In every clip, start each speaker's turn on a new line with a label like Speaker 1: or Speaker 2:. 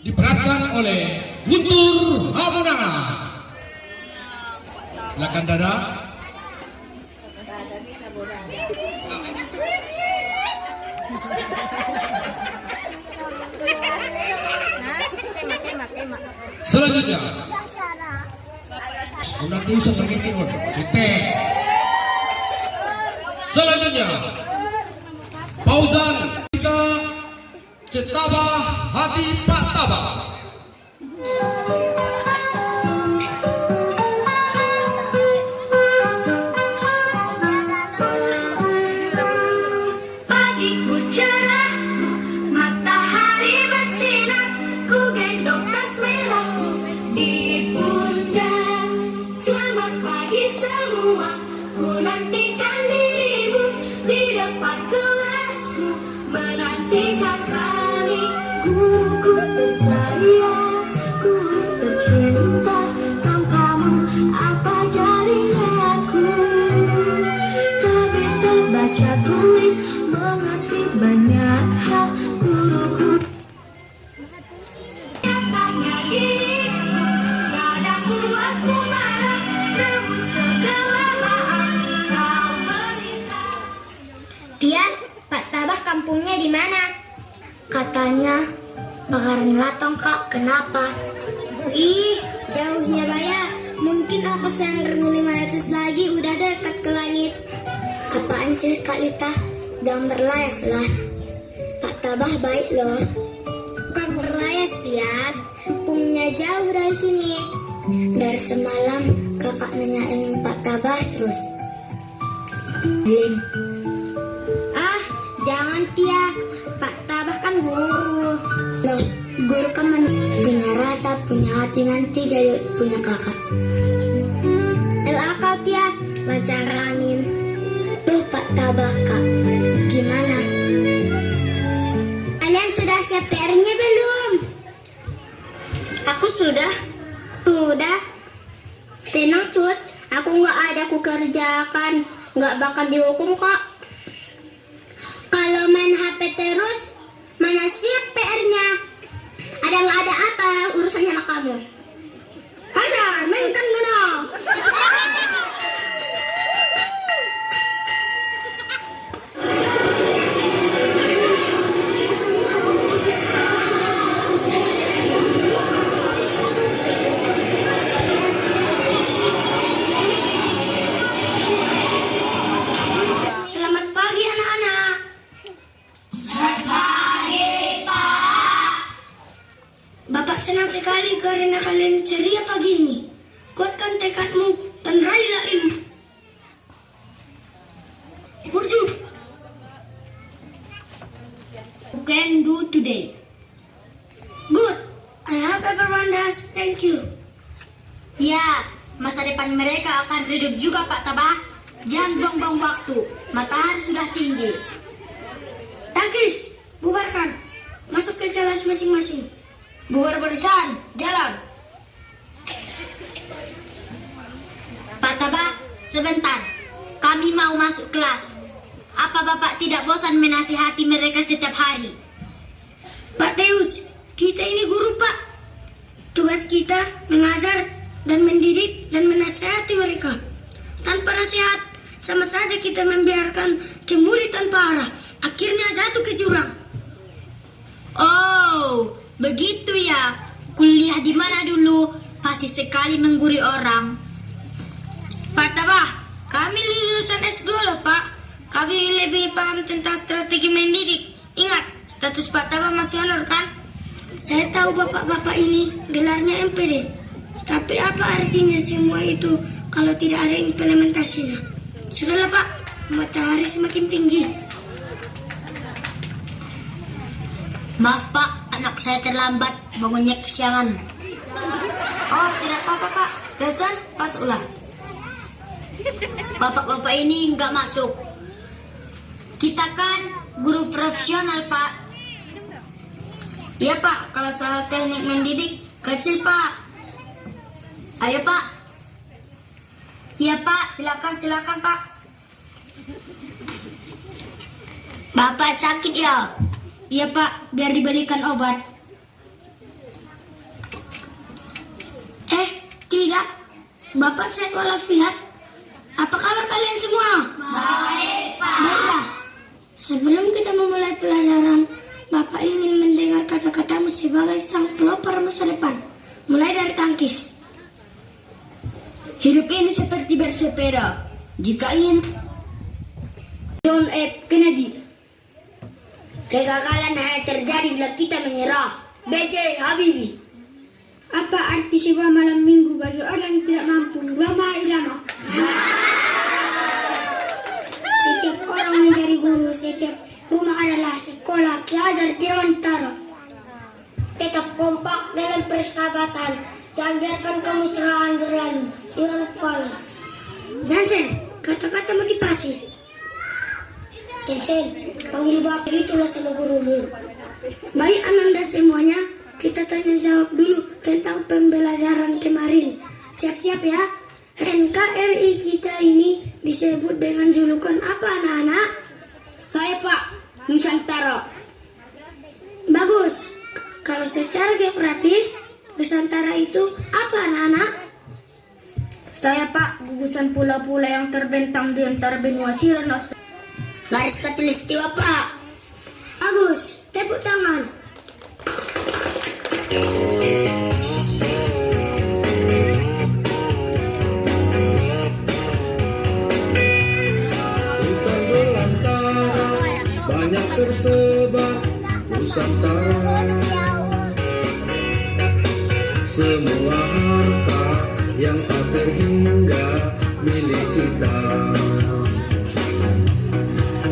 Speaker 1: diperankan oleh Guntur Hamuna. Silakan Dada. Selanjutnya, nanti usah sakit cikun. Selanjutnya, Fauzan kita Cetabah Hati Pak Tabah.
Speaker 2: Pagiku cerahmu, matahari bersinar, ku gendong tas merahku di pundak. Selamat pagi semua, ku nantikan dirimu di depan kelasku, menantikan kami. Guruku tersayang, guru tercinta, tanpamu apa jadinya aku? Tak bisa baca tulis, mengerti banyak hal. Guruku tanya diriku, kadang buatku marah, namun segala maaf kau berikan.
Speaker 3: Tian, Pak Tabah kampungnya di mana? Katanya Bakaran Latong, Kak. Kenapa? Ih, jauhnya bayar. Mungkin aku yang 500 lagi udah dekat ke langit. Apaan sih Kak Lita? Jangan berlayas lah. Pak Tabah baik loh. Bukan berlayas, Tian. Kampungnya jauh dari sini. Dari semalam kakak nanyain Pak Tabah terus. Lin. Ah, jangan Tia. Pak Tabah kan guru. Loh, guru kan punya rasa, punya hati, nanti jadi punya kakak. Kau Tia, lancar angin. Duh Pak Tabah, Kak. Gimana? Kalian sudah siap PR-nya belum? Aku sudah. Sudah. Tenang Sus, aku nggak ada ku kerjakan. Nggak bakal dihukum kok. Kalau main HP terus, mana siap PR-nya? Ada nggak ada apa urusannya sama kamu? Hajar, mainkan mana? Selamat pagi anak-anak. Bapak senang sekali karena kalian ceria pagi ini. Kuatkan tekadmu dan raihlah ilmu. Burju. You can do today. Good. I have everyone has. Thank you.
Speaker 4: Ya, masa depan mereka akan redup juga Pak Tabah. Jangan buang-buang waktu. Matahari sudah tinggi.
Speaker 2: Tangkis, bubarkan. Masuk ke kelas masing-masing. Bubar barisan, jalan.
Speaker 4: Pak Tabah, sebentar. Kami mau masuk kelas. Apa Bapak tidak bosan menasihati mereka setiap hari?
Speaker 2: Pak Teus, kita ini guru Pak. Tugas kita mengajar dan mendidik dan menasihati mereka. Tanpa nasihat, sama saja kita membiarkan murid tanpa arah. Akhirnya jatuh ke jurang.
Speaker 4: Oh, begitu ya. Kuliah di mana dulu? Pasti sekali menggurui orang.
Speaker 2: Pak Tabah, kami lulusan S2 loh Pak. Kami lebih paham tentang strategi mendidik. Ingat, status Pak Tabah masih honor kan? Saya tahu bapak-bapak ini gelarnya MPD. Tapi apa artinya semua itu kalau tidak ada implementasinya? Sudahlah Pak, matahari semakin tinggi.
Speaker 4: Maaf Pak, anak saya terlambat, bangunnya kesiangan.
Speaker 2: Oh, tidak apa-apa Pak. Dosen, masuklah.
Speaker 4: Bapak-bapak ini nggak masuk. Kita kan guru profesional Pak.
Speaker 2: Iya Pak, kalau soal teknik mendidik kecil Pak.
Speaker 4: Ayo Pak. Iya Pak.
Speaker 2: Silakan Pak.
Speaker 4: Bapak sakit ya?
Speaker 2: Iya Pak, biar dibelikan obat. ya. Bapak Syekh walafiat. Apa kabar kalian semua? Baik, Pak. Baiklah. Sebelum kita memulai pelajaran, Bapak ingin mendengar kata-katamu sebagai sang pelopor masa depan. Mulai dari tangkis. Hidup ini seperti bersepeda. Jika ingin John F. Kennedy. Kegagalan hanya terjadi bila kita menyerah. B.J. Habibie. Apa arti sebuah malam minggu bagi orang yang tidak mampu? Roma Irama. Setiap orang mencari guru, setiap rumah adalah sekolah. Ki Hajar Dewantara. Tetap kompak dalam persahabatan. Jangan biarkan kemesraan berlalu. Iwan Fals. Jansen, kata-kata motivasi. Jansen, panggil bapak, itulah sama gurumu. Baik Ananda semuanya, kita tanya jawab dulu tentang pembelajaran kemarin. Siap-siap ya. NKRI kita ini disebut dengan julukan apa anak-anak? Saya Pak, Nusantara. Bagus. Kalau secara geografis, Nusantara itu apa anak-anak? Saya Pak, gugusan pulau-pulau yang terbentang di antara benua Sirah dan Australia. Garis khatulistiwa Pak. Bagus, tepuk tangan.
Speaker 1: Hutan belantara banyak tersebar Nusantara. Semua harta yang tak terhingga milik kita.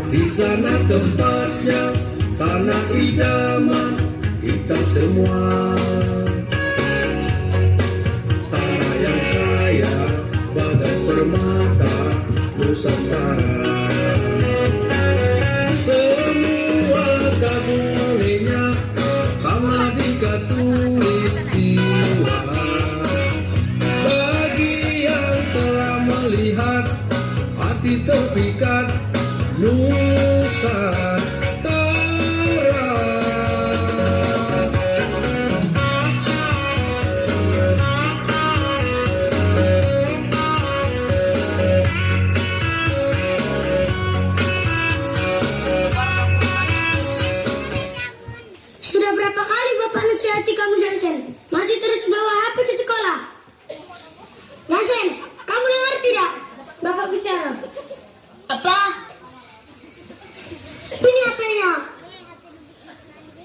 Speaker 1: Di sana tempatnya tanah idaman kita semua. Tanah yang kaya bagai permata Nusantara. Semua kampung olehnya tanah dikatulistiwa. Bagi yang telah melihat hati terpikat Nusantara.
Speaker 2: Sudah berapa kali Bapak nasihati kamu Jansen? Masih terus bawa HP ke sekolah? Jansen, kamu dengar tidak? Bapak bicara.
Speaker 4: Apa?
Speaker 2: Ini HP-nya.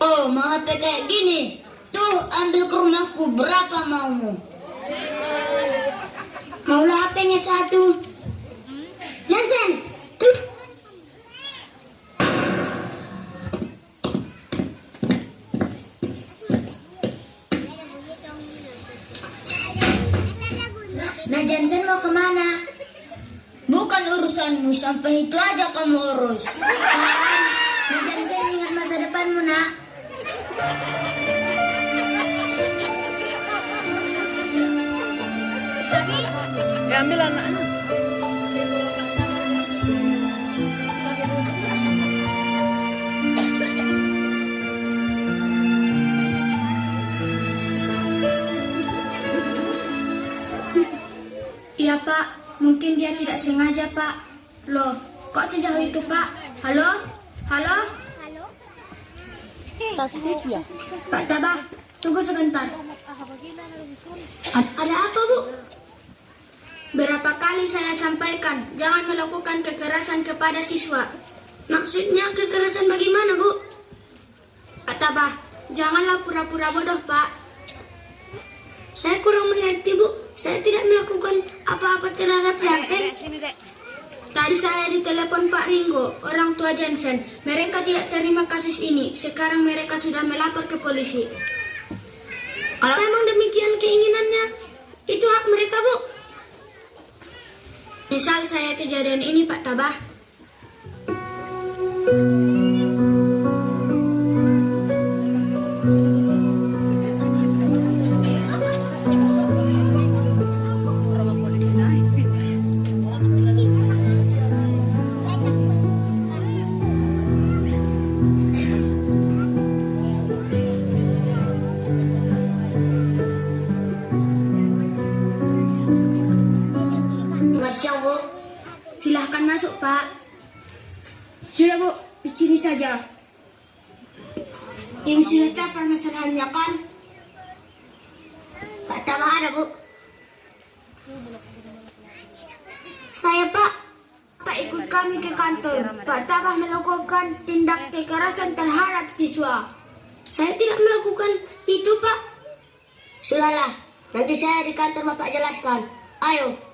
Speaker 4: Oh, mau HP kayak gini? Tuh, ambil ke rumahku. Berapa maumu?
Speaker 2: Maulah HP-nya satu. Jansen,
Speaker 4: Nah, Jansen mau kemana? Bukan urusanmu, sampai itu aja kamu urus.
Speaker 2: Nah Jansen ingat masa depanmu nak.
Speaker 5: Ambil anaknya.
Speaker 2: Iya Pak, mungkin dia tidak sengaja Pak. Loh, kok sejauh itu Pak? Halo? Halo? Pak Tabah, tunggu sebentar. Ada apa Bu? Berapa kali saya sampaikan, jangan melakukan kekerasan kepada siswa. Maksudnya kekerasan bagaimana Bu? Pak Tabah, janganlah pura-pura bodoh Pak. Saya kurang mengerti Bu, saya tidak melakukan apa-apa terhadap Jansen. Tadi saya ditelepon Pak Ringo, orang tua Jansen. Mereka tidak terima kasus ini, sekarang mereka sudah melapor ke polisi. Kalau memang demikian keinginannya, itu hak mereka Bu. Misal saya kejadian ini Pak Tabah.
Speaker 3: Selamat siang, Bu.
Speaker 2: Silahkan masuk, Pak. Sudah, Bu. Di sini saja. Ini sudah tahu permasalahannya, kan?
Speaker 3: Pak Tabah ada, Bu. Saya, Pak.
Speaker 2: Pak ikut kami ke kantor. Pak Tabah melakukan tindak kekerasan terhadap siswa.
Speaker 3: Saya tidak melakukan itu, Pak. Sudahlah, nanti saya di kantor Bapak jelaskan. Ayo.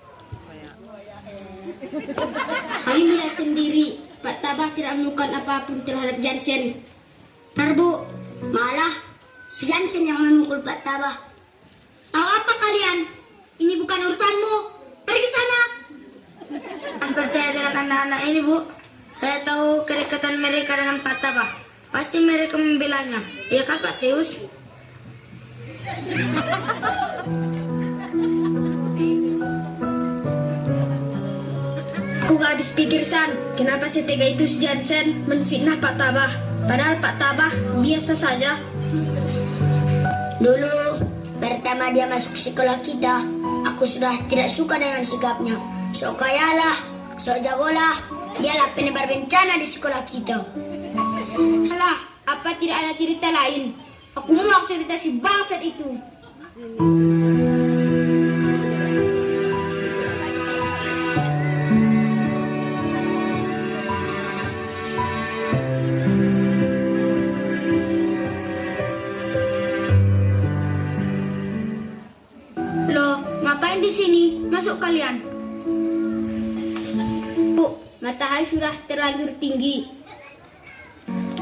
Speaker 2: Kami melihat sendiri. Pak Tabah tidak melakukan apapun terhadap Jansen.
Speaker 3: Benar, Bu. Malah si Jansen yang memukul Pak Tabah.
Speaker 4: Tahu apa kalian? Ini bukan urusanmu. Pergi sana.
Speaker 2: Aku percaya dengan anak-anak ini, Bu. Saya tahu kedekatan mereka dengan Pak Tabah. Pasti mereka membelanya. Iya kan, Pak Teus? Aku gak habis pikir, San. Kenapa setega itu si Jansen menfitnah Pak Tabah? Padahal Pak Tabah biasa saja.
Speaker 3: Dulu, pertama dia masuk sekolah kita, aku sudah tidak suka dengan sikapnya. Sok kayalah, sok jagolah, dialah penebar bencana di sekolah kita.
Speaker 2: Salah, apa tidak ada cerita lain? Aku mau cerita si bangsat itu. Loh, ngapain di sini? Masuk kalian. Bu, matahari sudah terlanjur tinggi.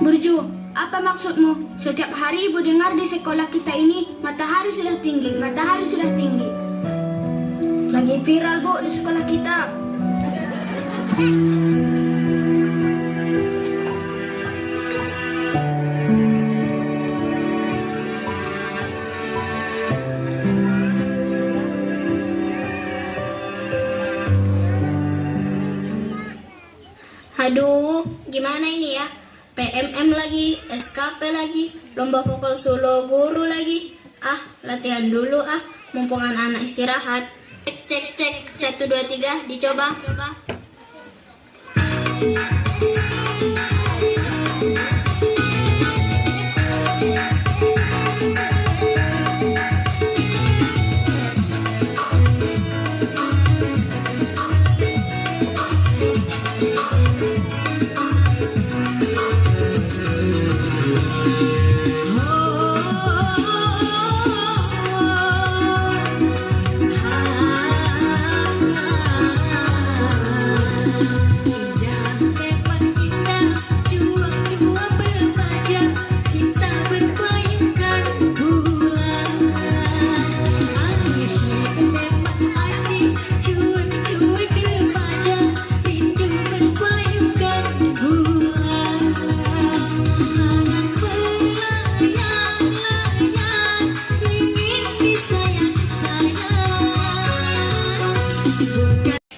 Speaker 2: Burju, apa maksudmu? Setiap hari ibu dengar di sekolah kita ini matahari sudah tinggi, matahari sudah tinggi. Lagi viral, Bu, di sekolah kita. Aduh, gimana ini ya? PMM lagi, SKP lagi, lomba vokal solo guru lagi. Ah, latihan dulu ah, mumpung anak-anak istirahat. Cek, 1, 2, 3, dicoba.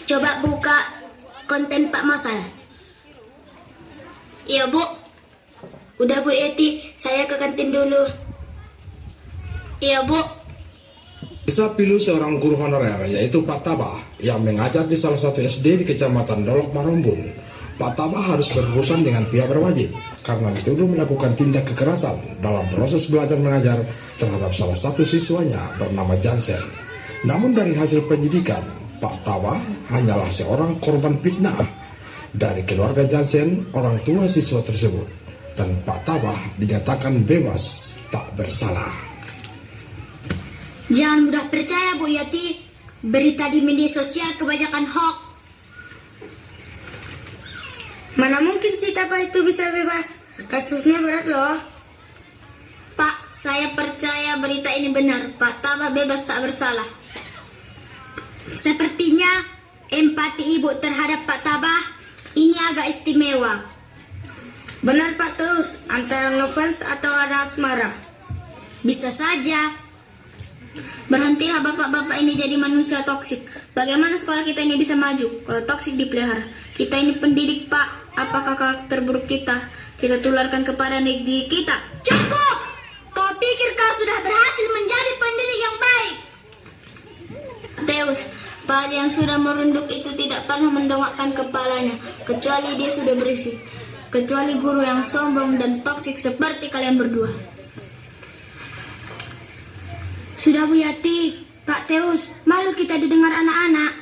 Speaker 2: Coba buka konten Pak Masal.
Speaker 4: Iya, Bu.
Speaker 2: Udah Bu Eti, saya ke kantin dulu.
Speaker 4: Iya, Bu.
Speaker 1: Bisa pilih seorang guru honorer yaitu Pak Tabah yang mengajar di salah satu SD di Kecamatan Dolok Marombun. Pak Tabah harus berurusan dengan pihak berwajib karena dituduh melakukan tindak kekerasan dalam proses belajar mengajar terhadap salah satu siswanya bernama Jansen. Namun dari hasil penyidikan, Pak Tabah hanyalah seorang korban fitnah dari keluarga Jansen, orang tua siswa tersebut, dan Pak Tabah dinyatakan bebas tak bersalah.
Speaker 4: Jangan mudah percaya, Bu Yati. Berita di media sosial kebanyakan hoax.
Speaker 2: Mana mungkin si Tabah itu bisa bebas? Kasusnya berat loh.
Speaker 4: Pak, saya percaya berita ini benar. Pak Tabah bebas tak bersalah. Sepertinya empati ibu terhadap Pak Tabah ini agak istimewa.
Speaker 2: Benar Pak Terus, antara ngefans atau ada asmara?
Speaker 4: Bisa saja. Berhentilah bapak-bapak ini jadi manusia toksik. Bagaimana sekolah kita ini bisa maju kalau toksik dipelihara? Kita ini pendidik, Pak. Apakah karakter buruk kita tularkan kepada negeri kita? Cukup! Kau pikir kau sudah berhasil menjadi pendidik yang baik? Teus, Pak yang sudah merunduk itu tidak pernah mendongakkan kepalanya, kecuali dia sudah berisik. Kecuali guru yang sombong dan toksik seperti kalian berdua.
Speaker 3: Sudah Bu Yati, Pak Teus, malu kita didengar anak-anak.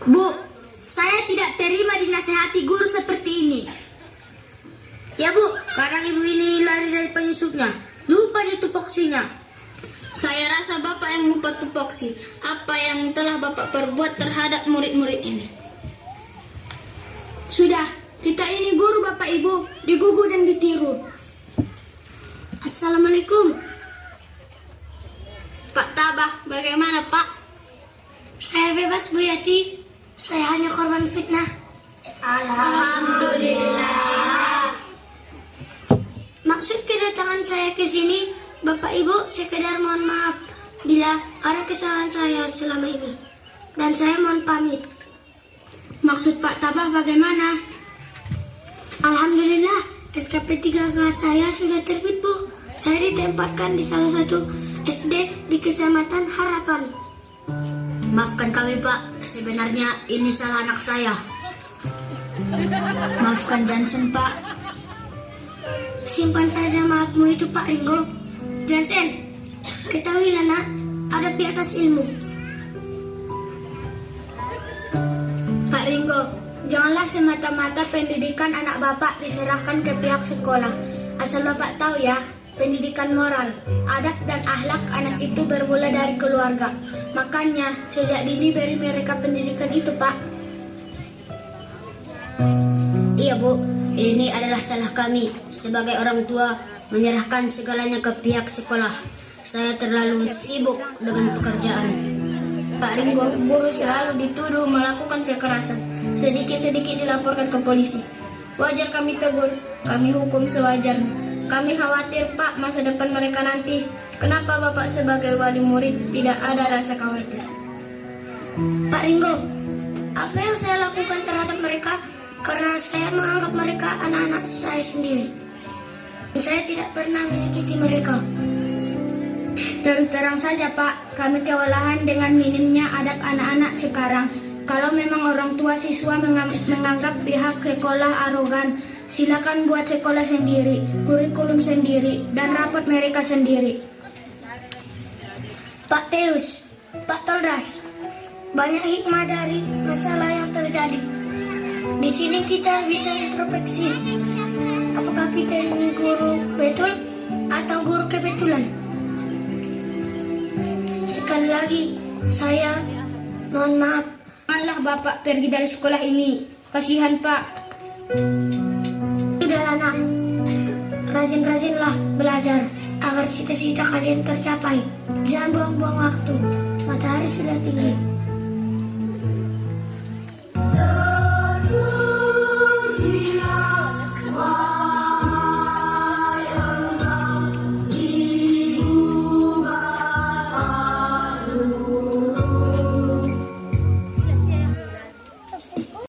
Speaker 4: Bu, saya tidak terima dinasehati guru seperti ini.
Speaker 2: Ya Bu, kadang ibu ini lari dari penyusupnya. Lupa dia tupoksinya.
Speaker 4: Saya rasa Bapak yang lupa tupoksi apa yang telah Bapak perbuat terhadap murid-murid ini.
Speaker 3: Sudah, kita ini guru Bapak Ibu, digugu dan ditiru. Assalamualaikum.
Speaker 4: Pak Tabah, bagaimana Pak?
Speaker 3: Saya bebas Bu Yati, saya hanya korban fitnah.
Speaker 4: Alhamdulillah.
Speaker 3: Maksud kedatangan saya ke sini, Bapak Ibu, sekedar mohon maaf bila ada kesalahan saya selama ini. Dan saya mohon pamit. Maksud Pak Tabah bagaimana? Alhamdulillah, SKP 3K saya sudah terbit Bu. Saya ditempatkan di salah satu SD di Kecamatan Harapan.
Speaker 4: Maafkan kami Pak, sebenarnya ini salah anak saya. Maafkan Johnson Pak.
Speaker 3: Simpan saja maafmu itu Pak Ringo. Jansen, ketahuilah nak, ada di atas ilmu. Pak Ringo, janganlah semata-mata pendidikan anak Bapak diserahkan ke pihak sekolah. Asal Bapak tahu ya, pendidikan moral, adab dan akhlak anak itu bermula dari keluarga. Makanya, sejak dini beri mereka pendidikan itu Pak.
Speaker 4: Iya Bu, ini adalah salah kami sebagai orang tua menyerahkan segalanya ke pihak sekolah. Saya terlalu sibuk dengan pekerjaan. Pak Ringo, guru selalu dituduh melakukan kekerasan. Sedikit-sedikit dilaporkan ke polisi. Wajar kami tegur, kami hukum sewajarnya. Kami khawatir Pak masa depan mereka nanti. Kenapa Bapak sebagai wali murid tidak ada rasa khawatir?
Speaker 3: Pak Ringo, apa yang saya lakukan terhadap mereka karena saya menganggap mereka anak-anak saya sendiri. Saya tidak pernah menyakiti mereka. Terus terang saja Pak, kami kewalahan dengan minimnya adab anak-anak sekarang. Kalau memang orang tua siswa menganggap pihak sekolah arogan, silakan buat sekolah sendiri, kurikulum sendiri, dan rapot mereka sendiri. Pak Teus, Pak Toldas, banyak hikmah dari masalah yang terjadi. Di sini kita bisa introspeksi. Apakah kita ini guru betul atau guru kebetulan? Sekali lagi, saya mohon maaf. Janganlah Bapak pergi dari sekolah ini. Kasihan Pak. Sudahlah nak, rajin-rajinlah belajar agar cita-cita kalian tercapai. Jangan buang-buang waktu. Matahari sudah tinggi.